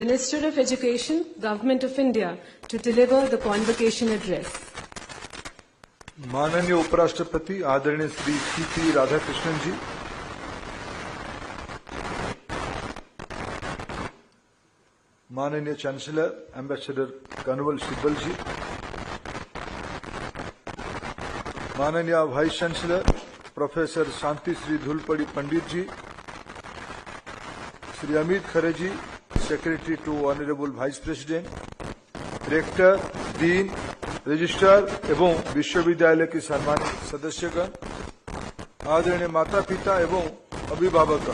Minister of Education, Government of India, to deliver the convocation address. माननीय उपराष्ट्रपति आदरणीय Shri CP Radhakrishnan ji, माननीय चांसलर एम्बेसडर कन्वल सिब्बल जी, माननीय vice chancellor professor Shanti Shri Dhulipudi Pandit ji, Shri Amit Khare ji, secretary to honourable vice president, rector, dean, registrar एवं विश्वविद्यालय के सम्मानित सदस्यगण, आदरणीय माता पिता एवं अभिभावक,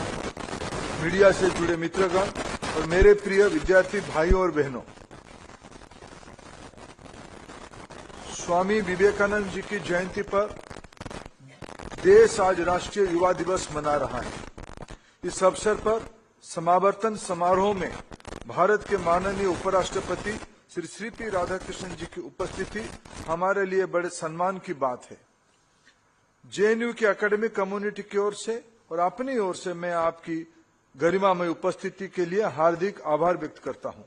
मीडिया से जुड़े मित्रगण और मेरे प्रिय विद्यार्थी भाइयों और बहनों, स्वामी विवेकानंद जी की जयंती पर देश आज राष्ट्रीय युवा दिवस मना रहा है। इस अवसर पर समावर्तन समारोह में भारत के माननीय उपराष्ट्रपति श्री सीपी राधाकृष्णन जी की उपस्थिति हमारे लिए बड़े सम्मान की बात है। जेएनयू की एकेडमिक कम्युनिटी की ओर से और अपनी ओर से मैं आपकी गरिमामय उपस्थिति के लिए हार्दिक आभार व्यक्त करता हूं।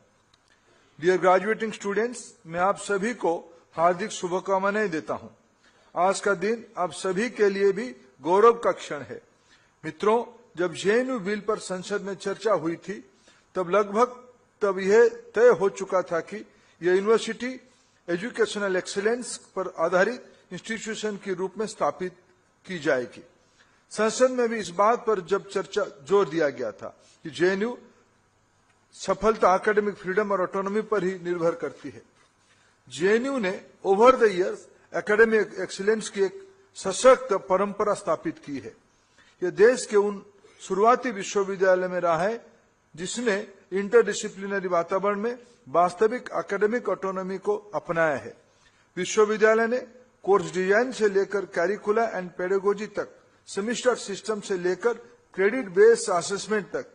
डियर ग्रेजुएटिंग स्टूडेंट्स, मैं आप सभी को हार्दिक शुभकामनाएं देता हूं। आज का दिन आप सभी के लिए भी गौरव का क्षण है। मित्रों, जब जेएनयू बिल पर संसद में चर्चा हुई थी तब यह तय हो चुका था कि यह यूनिवर्सिटी एजुकेशनल एक्सीलेंस पर आधारित इंस्टीट्यूशन के रूप में स्थापित की जाएगी। संसद में भी इस बात पर जब चर्चा जोर दिया गया था कि जेएनयू सफलता एकेडमिक फ्रीडम और ऑटोनॉमी पर ही निर्भर करती है। जेएनयू ने over the years academic excellence की एक सशक्त परंपरा स्थापित की है। यह देश के उन शुरुआती विश्वविद्यालय में रहा है जिसने इंटरडिसिप्लिनरी वातावरण में वास्तविक एकेडमिक ऑटोनॉमी को अपनाया है। विश्वविद्यालय ने कोर्स डिजाइन से लेकर कैरिकुला एंड पेडागोजी तक, सेमेस्टर सिस्टम से लेकर क्रेडिट बेस्ड असेसमेंट तक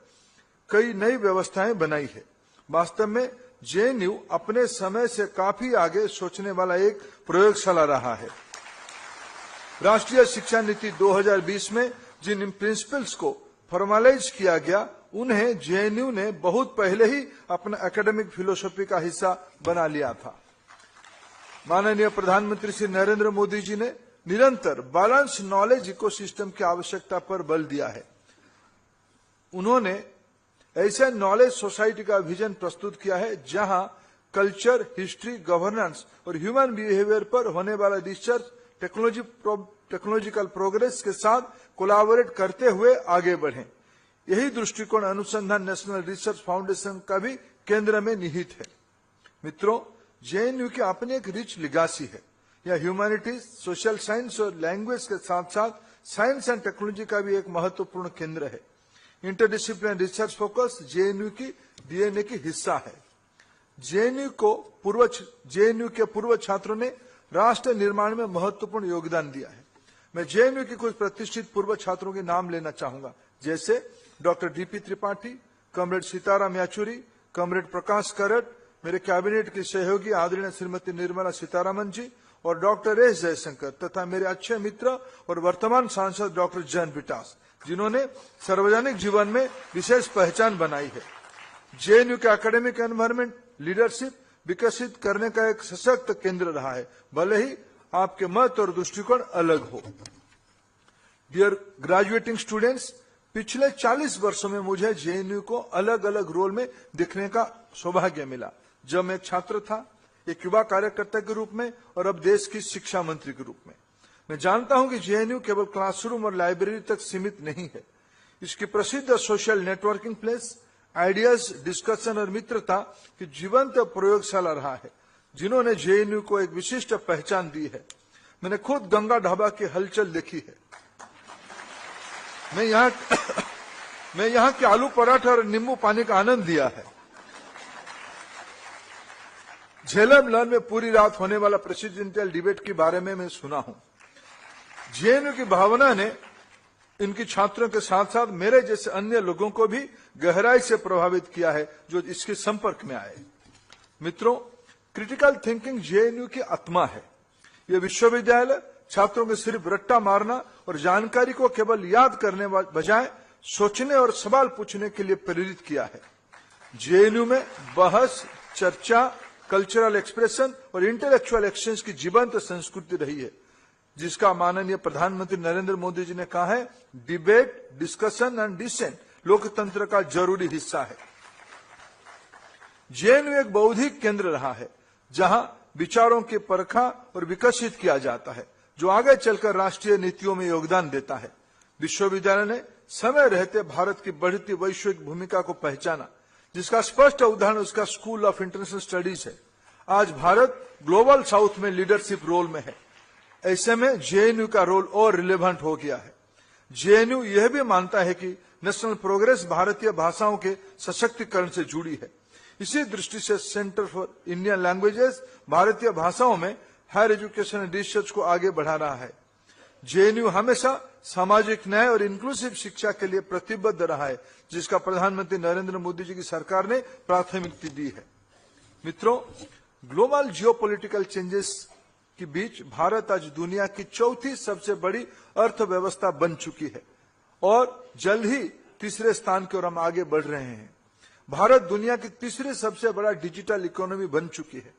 कई नई व्यवस्थाएं बनाई है। वास्तव में जेएनयू अपने समय से काफी आगे सोचने वाला एक प्रयोगशाला रहा है। राष्ट्रीय शिक्षा नीति 2020 में जिन प्रिंसिपल्स को फॉर्मलाइज किया गया, उन्हें जेएनयू ने बहुत पहले ही अपना एकेडमिक फिलोसफी का हिस्सा बना लिया था। माननीय प्रधानमंत्री श्री नरेंद्र मोदी जी ने निरंतर बैलेंस नॉलेज इकोसिस्टम की आवश्यकता पर बल दिया है। उन्होंने ऐसे नॉलेज सोसाइटी का विजन प्रस्तुत किया है जहां कल्चर, हिस्ट्री, गवर्नेंस और ह्यूमन बिहेवियर पर होने वाला रिसर्च टेक्नोलॉजिकल प्रोग्रेस के साथ कोलैबोरेट करते हुए आगे बढ़े। यही दृष्टिकोण अनुसंधान नेशनल रिसर्च फाउंडेशन का भी केंद्र में निहित है। मित्रों, जेएनयू की अपनी एक रिच लिगासी है। यह ह्यूमैनिटीज, सोशल साइंस और लैंग्वेज के साथ साथ साइंस एंड टेक्नोलॉजी का भी एक महत्वपूर्ण केंद्र है। इंटरडिसिप्लिनरी रिसर्च फोकस जेएनयू की डीएनए की हिस्सा है। जेएनयू के पूर्व छात्रों ने राष्ट्र निर्माण में महत्वपूर्ण योगदान दिया है। मैं जेएनयू के कुछ प्रतिष्ठित पूर्व छात्रों के नाम लेना चाहूंगा, जैसे doctor DP Tripathi, comrade Sitaram Yechury, comrade Prakash Karat, मेरे कैबिनेट की सहयोगी आदरणीय श्रीमती निर्मला सीतारामन जी और डॉक्टर एस जयशंकर, तथा मेरे अच्छे मित्र और वर्तमान सांसद डॉक्टर जयंत बिटास, जिन्होंने सार्वजनिक जीवन में विशेष पहचान बनाई है। जेएनयू के एकेडमिक एनवायरनमेंट लीडरशिप विकसित करने का एक सशक्त केंद्र रहा है, भले ही आपके मत और दृष्टिकोण अलग हो। डियर ग्रेजुएटिंग स्टूडेंट्स, पिछले 40 वर्षों में मुझे जेएनयू को अलग अलग रोल में दिखने का सौभाग्य मिला। जब मैं एक छात्र था, एक युवा कार्यकर्ता के रूप में और अब देश की शिक्षा मंत्री के रूप में। मैं जानता हूं कि जेएनयू केवल क्लासरूम और लाइब्रेरी तक सीमित नहीं है। इसकी प्रसिद्ध social networking place, ideas, discussion और मित्रता की जीवंत प्रयोगशाला रहा है, जिन्होंने जेएनयू को एक विशिष्ट पहचान दी है। मैंने खुद गंगा ढाबा की हलचल देखी है। मैं यहाँ के आलू पराठा और नींबू पानी का आनंद लिया है। झेलम लन में पूरी रात होने वाला प्रेसिडेंशियल डिबेट के बारे में मैं सुना हूं। जेएनयू की भावना ने इनकी छात्रों के साथ साथ मेरे जैसे अन्य लोगों को भी गहराई से प्रभावित किया है जो इसके संपर्क में आए। मित्रों, क्रिटिकल थिंकिंग जेएनयू की आत्मा है। यह विश्वविद्यालय छात्रों को सिर्फ रट्टा मारना और जानकारी को केवल याद करने बजाय सोचने और सवाल पूछने के लिए प्रेरित किया है। जेएनयू में बहस, चर्चा, कल्चरल एक्सप्रेशन और इंटेलेक्चुअल एक्सचेंज की जीवंत संस्कृति रही है, जिसका माननीय प्रधानमंत्री नरेंद्र मोदी जी ने कहा है, डिबेट, डिस्कशन एंड डिसेंट लोकतंत्र का जरूरी हिस्सा है। जेएनयू एक बौद्धिक केंद्र रहा है, जहां विचारों की परखा और विकसित किया जाता है, जो आगे चलकर राष्ट्रीय नीतियों में योगदान देता है। विश्वविद्यालय ने समय रहते भारत की बढ़ती वैश्विक भूमिका को पहचाना, जिसका स्पष्ट उदाहरण उसका स्कूल ऑफ इंटरनेशनल स्टडीज है। आज भारत ग्लोबल साउथ में लीडरशिप रोल में है। ऐसे में जेएनयू का रोल और रिलेवेंट हो गया है। जेएनयू यह भी मानता है कि नेशनल प्रोग्रेस भारतीय भाषाओं के सशक्तिकरण से जुड़ी है। इसी दृष्टि से सेंटर फॉर इंडियन लैंग्वेजेस भारतीय भाषाओं में हायर एजुकेशन एंड रिसर्च को आगे बढ़ा रहा है। जेएनयू हमेशा सामाजिक न्याय और इंक्लूसिव शिक्षा के लिए प्रतिबद्ध रहा है, जिसका प्रधानमंत्री नरेंद्र मोदी जी की सरकार ने प्राथमिकता दी है। मित्रों, ग्लोबल जियोपॉलिटिकल चेंजेस के बीच भारत आज दुनिया की चौथी सबसे बड़ी अर्थव्यवस्था बन चुकी है और जल्द ही तीसरे स्थान की ओर हम आगे बढ़ रहे हैं। भारत दुनिया की तीसरी सबसे बड़ा डिजिटल इकोनॉमी बन चुकी है।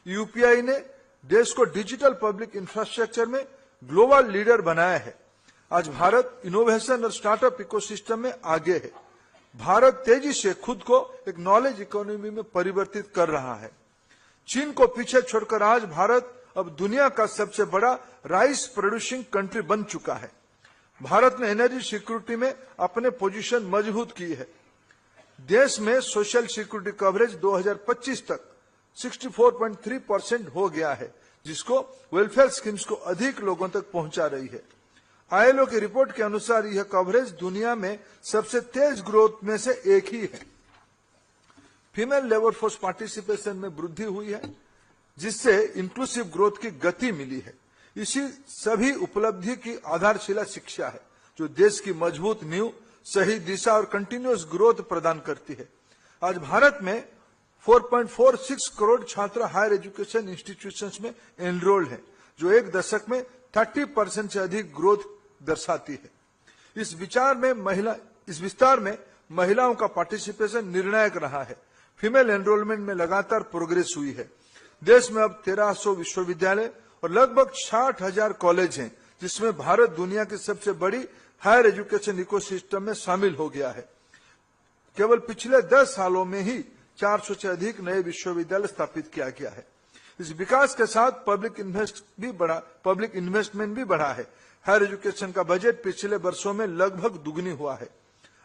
यूपीआई ने देश को डिजिटल पब्लिक इंफ्रास्ट्रक्चर में ग्लोबल लीडर बनाया है। आज भारत इनोवेशन और स्टार्टअप इकोसिस्टम में आगे है। भारत तेजी से खुद को एक नॉलेज इकोनॉमी में परिवर्तित कर रहा है। चीन को पीछे छोड़कर आज भारत अब दुनिया का सबसे बड़ा राइस प्रोड्यूसिंग कंट्री बन चुका है। भारत ने एनर्जी सिक्योरिटी में अपने पोजीशन मजबूत की है। देश में सोशल सिक्योरिटी कवरेज 2025 तक 64.3% हो गया है, जिसको वेलफेयर स्कीम्स को अधिक लोगों तक पहुंचा रही है। आईएलओ की रिपोर्ट के अनुसार यह कवरेज दुनिया में सबसे तेज ग्रोथ में से एक ही है। फीमेल लेबर फोर्स पार्टिसिपेशन में वृद्धि हुई है, जिससे इंक्लूसिव ग्रोथ की गति मिली है। इसी सभी उपलब्धि की आधारशिला शिक्षा है, जो देश की मजबूत नींव, सही दिशा और कंटिन्यूअस ग्रोथ प्रदान करती है। आज भारत में 4.46 करोड़ छात्र हायर एजुकेशन इंस्टीट्यूशंस में एनरोल्ड हैं, जो एक दशक में 30% से अधिक ग्रोथ दर्शाती है। इस विस्तार में महिलाओं का पार्टिसिपेशन निर्णायक रहा है। फीमेल एनरोलमेंट में लगातार प्रोग्रेस हुई है। देश में अब 1300 विश्वविद्यालय और लगभग 60,000 कॉलेज हैं, जिसमें भारत दुनिया की सबसे बड़ी हायर एजुकेशन इकोसिस्टम में शामिल हो गया है। केवल पिछले 10 सालों में ही 400 से अधिक नए विश्वविद्यालय स्थापित किया गया है। इस विकास के साथ पब्लिक इन्वेस्टमेंट भी बढ़ा है। हायर एजुकेशन का बजट पिछले वर्षों में लगभग दुगनी हुआ है।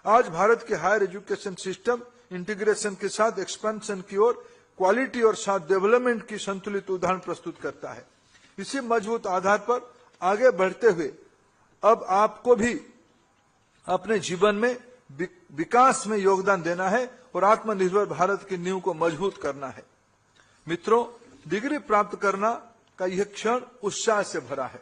आज भारत के हायर एजुकेशन सिस्टम इंटीग्रेशन के साथ एक्सपेंशन की ओर क्वालिटी और साथ डेवलपमेंट की संतुलित उदाहरण प्रस्तुत करता है। इसी मजबूत आधार पर आगे बढ़ते हुए अब आपको भी अपने जीवन में विकास में योगदान देना है और आत्मनिर्भर भारत की नींव को मजबूत करना है। मित्रों, डिग्री प्राप्त करना का यह क्षण उत्साह से भरा है।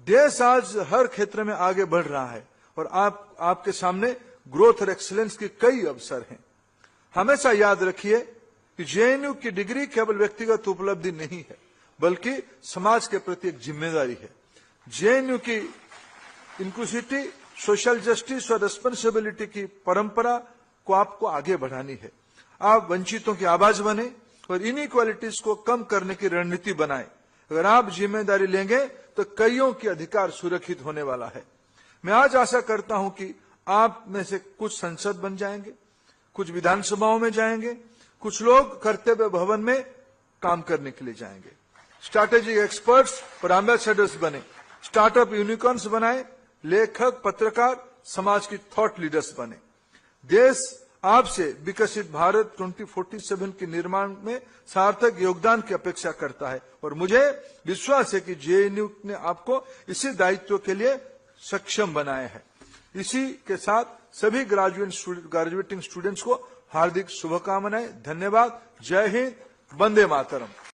देश आज हर क्षेत्र में आगे बढ़ रहा है और आपके सामने ग्रोथ और एक्सीलेंस के कई अवसर हैं। हमेशा याद रखिए कि जेएनयू की डिग्री केवल व्यक्तिगत उपलब्धि नहीं है, बल्कि समाज के प्रति एक जिम्मेदारी है। जेएनयू की इंक्लूसिविटी, सोशल जस्टिस और रिस्पांसिबिलिटी की परंपरा को आपको आगे बढ़ानी है। आप वंचितों की आवाज बने और इनइक्वालिटीज को कम करने की रणनीति बनाएं। अगर आप जिम्मेदारी लेंगे तो कईयों के अधिकार सुरक्षित होने वाला है। मैं आज आशा करता हूं कि आप में से कुछ संसद बन जाएंगे, कुछ विधानसभाओं में जाएंगे, कुछ लोग कर्तव्य भवन में काम करने के लिए जाएंगे। स्ट्रैटेजिक एक्सपर्ट्स और एम्बेसडर्स बने, स्टार्टअप यूनिकॉर्न्स बनाए, लेखक, पत्रकार, समाज की थॉट लीडर्स बने। देश आपसे विकसित भारत 2047 के निर्माण में सार्थक योगदान की अपेक्षा करता है और मुझे विश्वास है कि जेएनयू ने आपको इसी दायित्व के लिए सक्षम बनाया है। इसी के साथ सभी ग्रेजुएटिंग स्टूडेंट्स को हार्दिक शुभकामनाएं। धन्यवाद। जय हिंद। वंदे मातरम।